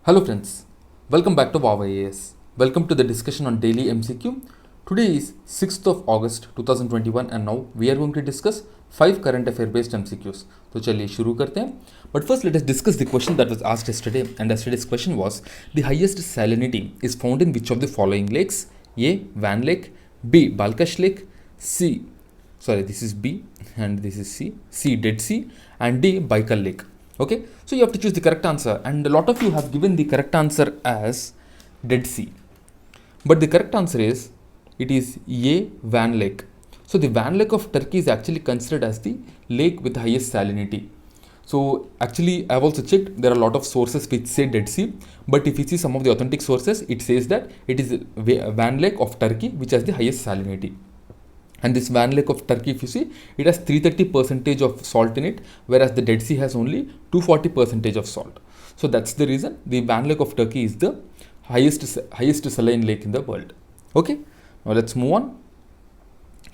Hello friends, welcome back to Wow IAS. Welcome to the discussion on daily MCQ. Today is 6th of August 2021 and now we are going to discuss 5 current affair based MCQs. तो चलिए शुरू करते हैं. But first let us discuss the question that was asked yesterday, and yesterday's question was the highest salinity is found in which of the following lakes? A. Van Lake, B. Balkash Lake, this is B and this is C. Dead Sea, and D. Baikal Lake. Okay, so you have to choose the correct answer, and a lot of you have given the correct answer as Dead Sea, but the correct answer is it is A. Van Lake. So the Van Lake of Turkey is actually considered as the lake with the highest salinity. So actually I have also checked, there are a lot of sources which say Dead Sea, but if you see some of the authentic sources, it says that it is Van Lake of Turkey which has the highest salinity. And this Van Lake of Turkey, if you see, it has 330% of salt in it, whereas the Dead Sea has only 240% of salt. So that's the reason the Van Lake of Turkey is the highest saline lake in the world. Okay, now let's move on.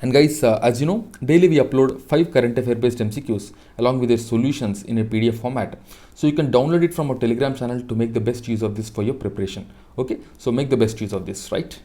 And guys, as you know, daily we upload 5 current affair based MCQs along with their solutions in a PDF format. So you can download it from our Telegram channel to make the best use of this for your preparation. Okay, so make the best use of this, right?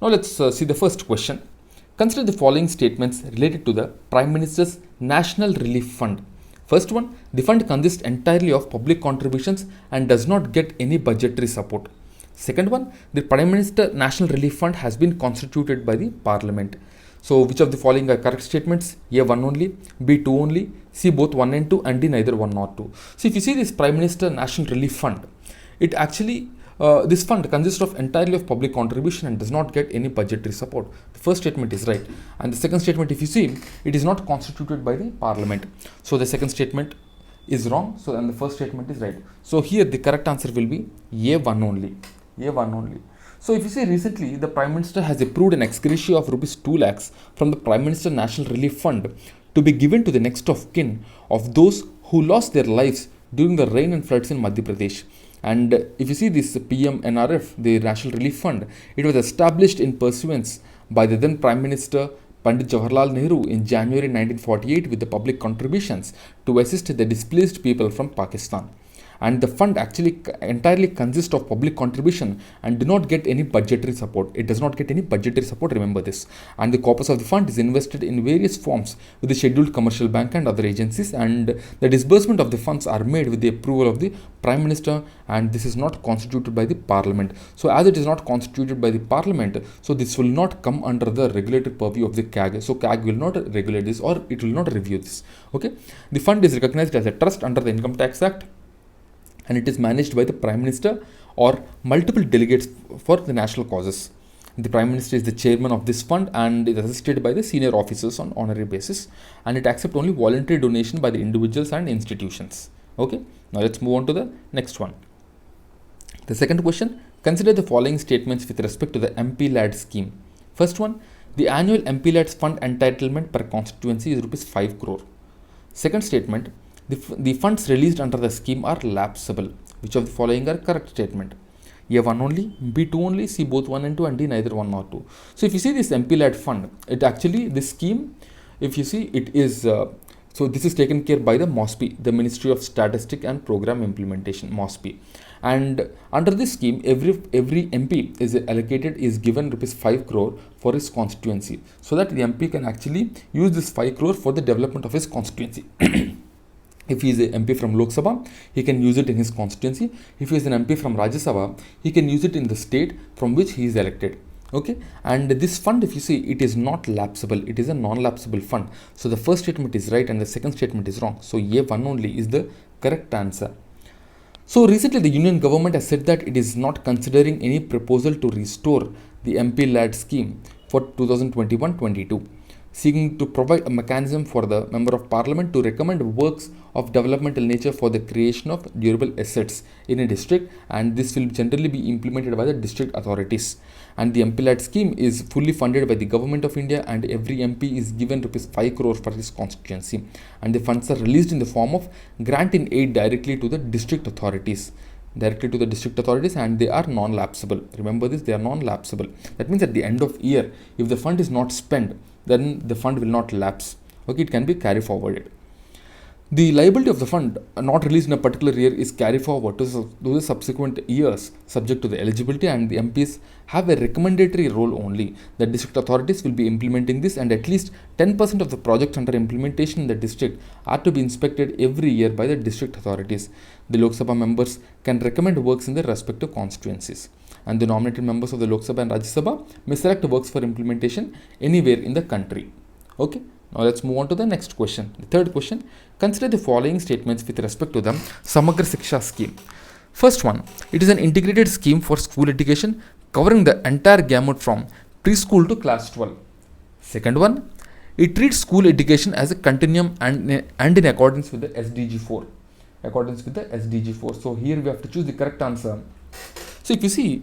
Now let's see the first question. Consider the following statements related to the Prime Minister's National Relief Fund. First one, the fund consists entirely of public contributions and does not get any budgetary support. Second one, the Prime Minister National Relief Fund has been constituted by the Parliament. So which of the following are correct statements? A 1 only, B 2 only, C both 1 and 2, and D neither 1 nor 2. So if you see this Prime Minister National Relief Fund, it actually this fund consists of entirely of public contribution and does not get any budgetary support. The first statement is right, and the second statement, if you see, it is not constituted by the Parliament. So the second statement is wrong. So and the first statement is right. So here the correct answer will be A1 only. A1 only. So if you see, recently the Prime Minister has approved an ex gratia of rupees 2 lakhs from the Prime Minister National Relief Fund to be given to the next of kin of those who lost their lives during the rain and floods in Madhya Pradesh. And if you see this PMNRF, the National Relief Fund, it was established in pursuance by the then Prime Minister Pandit Jawaharlal Nehru in January 1948 with the public contributions to assist the displaced people from Pakistan. And the fund actually entirely consists of public contribution and do not get any budgetary support. It does not get any budgetary support, remember this. And the corpus of the fund is invested in various forms with the Scheduled Commercial Bank and other agencies, and the disbursement of the funds are made with the approval of the Prime Minister, and this is not constituted by the Parliament. So as it is not constituted by the Parliament, so this will not come under the regulatory purview of the CAG. So CAG will not regulate this, or it will not review this. Okay, the fund is recognized as a trust under the Income Tax Act, and it is managed by the Prime Minister or multiple delegates for the national causes. The Prime Minister is the chairman of this fund and is assisted by the senior officers on honorary basis, and it accepts only voluntary donation by the individuals and institutions. Okay, now let's move on to the next one. The second question, consider the following statements with respect to the MP-LAD scheme. First one, the annual MP-LAD fund entitlement per constituency is rupees 5 crore. Second statement, the funds released under the scheme are lapsable. Which of the following are correct statement? A 1 only, B 2 only, C both 1 and 2, and D neither 1 nor 2. So if you see this MP-LAD fund, it actually, this scheme, if you see, it is so this is taken care by the MOSPI, the Ministry of Statistic and Program Implementation, MOSPI. And under this scheme, every MP is given rupees 5 crore for his constituency, so that the MP can actually use this 5 crore for the development of his constituency. If he is an MP from Lok Sabha, he can use it in his constituency. If he is an MP from Rajya Sabha, he can use it in the state from which he is elected. Okay, and this fund, if you see, it is not lapsable. It is a non-lapsable fund. So the first statement is right and the second statement is wrong. So A1 only is the correct answer. So recently the Union government has said that it is not considering any proposal to restore the MP-LAD scheme for 2021-22. Seeking to provide a mechanism for the Member of Parliament to recommend works of developmental nature for the creation of durable assets in a district, and this will generally be implemented by the district authorities. And the MP-LAD scheme is fully funded by the Government of India, and every MP is given rupees 5 crore for his constituency, and the funds are released in the form of grant in aid directly to the district authorities. And they are non-lapsable. Remember this, they are non-lapsable. That means at the end of year, if the fund is not spent, then the fund will not lapse. Okay, it can be carry forwarded. The liability of the fund not released in a particular year is carried forward to the subsequent years subject to the eligibility, and the MPs have a recommendatory role only. The district authorities will be implementing this, and at least 10% of the projects under implementation in the district are to be inspected every year by the district authorities. The Lok Sabha members can recommend works in their respective constituencies, and the nominated members of the Lok Sabha and Rajya Sabha may select works for implementation anywhere in the country. Okay. Now let's move on to the next question. The third question, consider the following statements with respect to the Samagra Shiksha scheme. First one, it is an integrated scheme for school education covering the entire gamut from preschool to class 12. Second one, it treats school education as a continuum and in accordance with the SDG 4. Accordance with the SDG 4. So here we have to choose the correct answer. So if you see,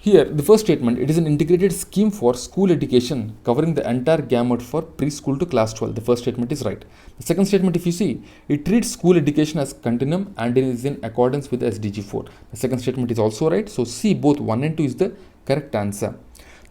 here, the first statement, it is an integrated scheme for school education covering the entire gamut for preschool to class 12. The first statement is right. The second statement, if you see, it treats school education as continuum and is in accordance with the SDG 4. The second statement is also right. So C, both 1 and 2 is the correct answer.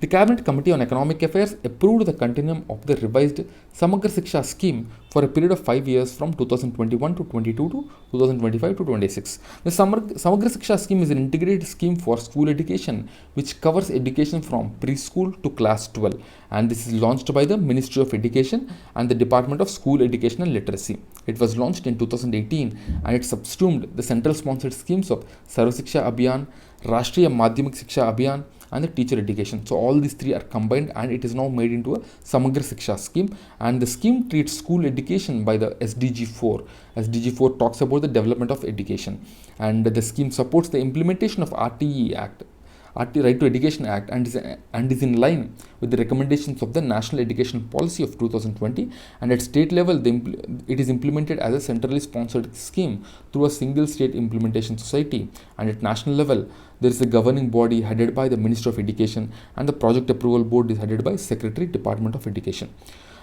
The Cabinet Committee on Economic Affairs approved the continuum of the revised Samagra Shiksha scheme for a period of 5 years from 2021 to 22 to 2025 to 26. The Samagra Shiksha scheme is an integrated scheme for school education which covers education from preschool to class 12, and this is launched by the Ministry of Education and the Department of School Education and Literacy. It was launched in 2018 and it subsumed the central sponsored schemes of Sarva Shiksha Abhiyan, Rashtriya Madhyamik Shiksha Abhiyan, and the teacher education. So all these three are combined and it is now made into a Samagra Shiksha scheme, and the scheme treats school education by the SDG 4. SDG 4 talks about the development of education, and the scheme supports the implementation of RTE Act, Right to Education Act, and is in line with the recommendations of the National Education Policy of 2020, and at state level it is implemented as a centrally sponsored scheme through a single state implementation society, and at national level there is a governing body headed by the Minister of Education, and the project approval board is headed by Secretary, Department of Education.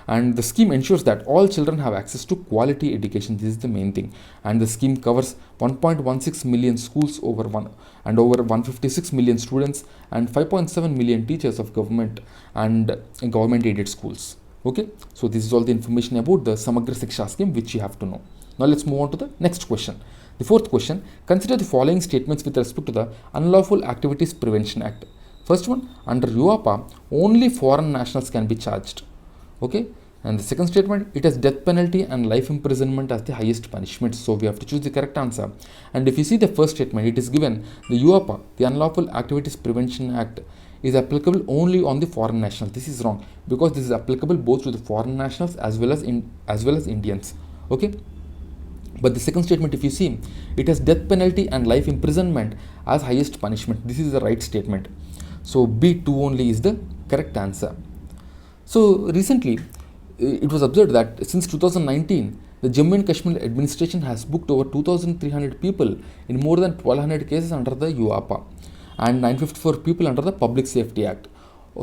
And the scheme ensures that all children have access to quality education. This is the main thing, and the scheme covers 1.16 million schools over 156 million students and 5.7 million teachers of government and government aided schools. Okay, so this is all the information about the Samagra Shiksha scheme which you have to know. Now let's move on to the next question. The fourth question, consider the following statements with respect to the Unlawful Activities Prevention Act. First one, under UAPA only foreign nationals can be charged. Okay, and the second statement, it has death penalty and life imprisonment as the highest punishment. So we have to choose the correct answer. And if you see the first statement, it is given the UAPA, the Unlawful Activities Prevention Act, is applicable only on the foreign nationals. This is wrong, because this is applicable both to the foreign nationals as well as Indians. Okay, but the second statement, if you see, it has death penalty and life imprisonment as highest punishment. This is the right statement. So B2 only is the correct answer. So recently, it was observed that since 2019, the Jammu and Kashmir administration has booked over 2,300 people in more than 1,200 cases under the UAPA and 954 people under the Public Safety Act.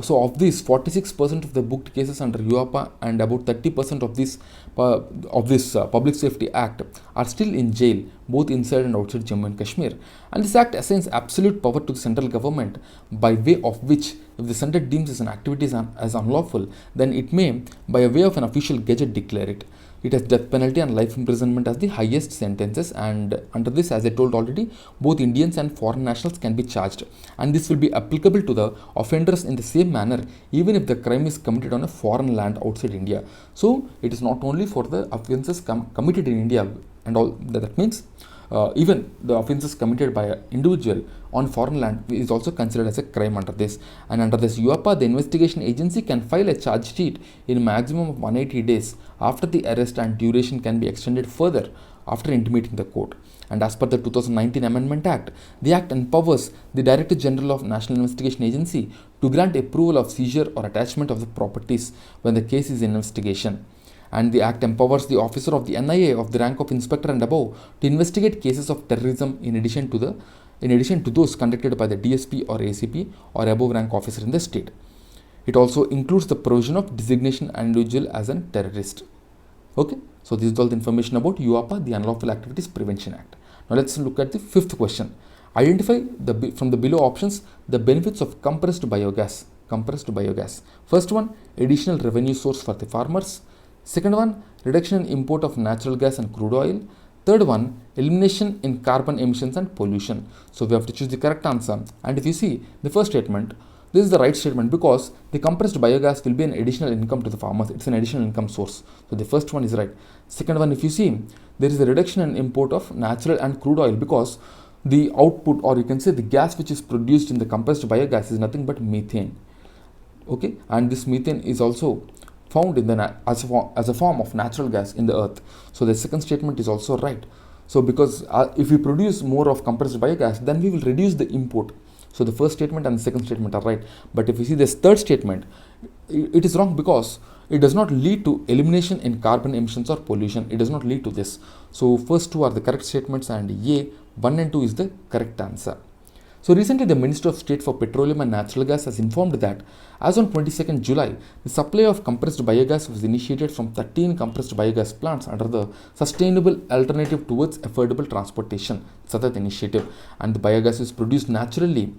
So of these, 46% of the booked cases under UAPA and about 30% of this Public Safety Act are still in jail, both inside and outside Jammu and Kashmir. And this act assigns absolute power to the central government, by way of which, if the center deems as an activity as unlawful, then it may, by way of an official gazette, declare it. It has death penalty and life imprisonment as the highest sentences, and under this, as I told already, both Indians and foreign nationals can be charged, and this will be applicable to the offenders in the same manner even if the crime is committed on a foreign land outside India. So it is not only for the offences committed in India, and all that means even the offences committed by an individual on foreign land is also considered as a crime under this. And under this UAPA, the investigation agency can file a charge sheet in a maximum of 180 days after the arrest, and duration can be extended further after intimating the court. And as per the 2019 Amendment Act, the Act empowers the Director General of National Investigation Agency to grant approval of seizure or attachment of the properties when the case is in investigation. And the Act empowers the officer of the NIA of the rank of inspector and above to investigate cases of terrorism in addition to those conducted by the DSP or ACP or above rank officer in the state. It also includes the provision of designation an individual as a terrorist. Okay, so this is all the information about UAPA, the Unlawful Activities Prevention Act. Now let's look at the fifth question. Identify from the below options the benefits of compressed biogas. First one, additional revenue source for the farmers. Second one, reduction in import of natural gas and crude oil. Third one, elimination in carbon emissions and pollution. So we have to choose the correct answer. And if you see the first statement, this is the right statement because the compressed biogas will be an additional income to the farmers. It's an additional income source. So the first one is right. Second one, if you see, there is a reduction in import of natural and crude oil because the output, or you can say the gas which is produced in the compressed biogas, is nothing but methane. Okay, and this methane is also found in the as a form of natural gas in the earth. So the second statement is also right. So because if we produce more of compressed biogas, then we will reduce the import. So the first statement and the second statement are right. But if you see this third statement, it is wrong because it does not lead to elimination in carbon emissions or pollution. It does not lead to this. So first two are the correct statements, and A, 1 and 2 is the correct answer. So recently the Minister of State for Petroleum and Natural Gas has informed that as on 22nd July, the supply of compressed biogas was initiated from 13 compressed biogas plants under the Sustainable Alternative Towards Affordable Transportation SATAT initiative, and the biogas is produced naturally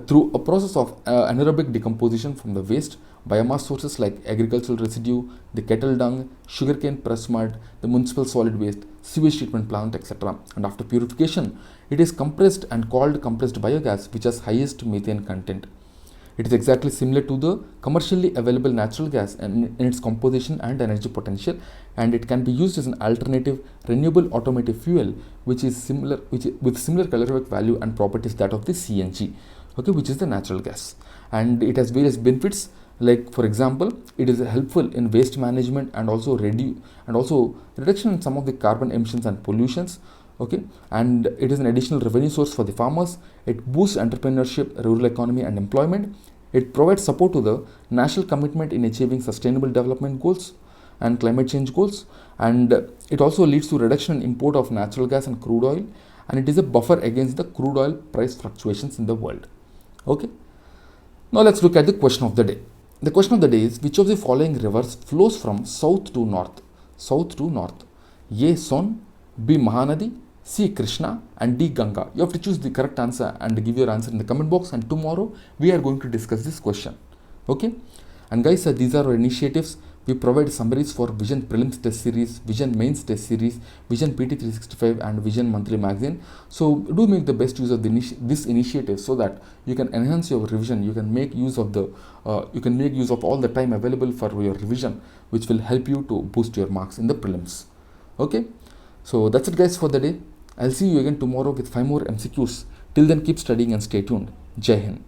through a process of anaerobic decomposition from the waste biomass sources like agricultural residue, the kettle dung, sugarcane press mud, the municipal solid waste, sewage treatment plant, etc. And after purification, it is compressed and called compressed biogas, which has highest methane content. It is exactly similar to the commercially available natural gas in its composition and energy potential, and it can be used as an alternative renewable automotive fuel, with similar calorific value and properties that of the CNG, okay, which is the natural gas. And it has various benefits, like for example, it is helpful in waste management and also reduction in some of the carbon emissions and pollutions. Okay, and it is an additional revenue source for the farmers. It boosts entrepreneurship, rural economy, and employment. It provides support to the national commitment in achieving sustainable development goals and climate change goals, and it also leads to reduction in import of natural gas and crude oil, and it is a buffer against the crude oil price fluctuations in the world. Okay, now let's look at the question of the day. The question of the day is, which of the following rivers flows from south to north? South to north. A. Son, B. Mahanadi, C. Krishna, and D. Ganga. You have to choose the correct answer and give your answer in the comment box, and tomorrow we are going to discuss this question. Okay, and guys, these are our initiatives. We provide summaries for Vision Prelims Test Series, Vision Mains Test Series, Vision PT 365, and Vision Monthly Magazine. So do make the best use of this initiative so that you can enhance your revision. You can make use of all the time available for your revision, which will help you to boost your marks in the prelims. Okay, so that's it, guys, for the day. I'll see you again tomorrow with 5 more MCQs. Till then, keep studying and stay tuned. Jai Hind.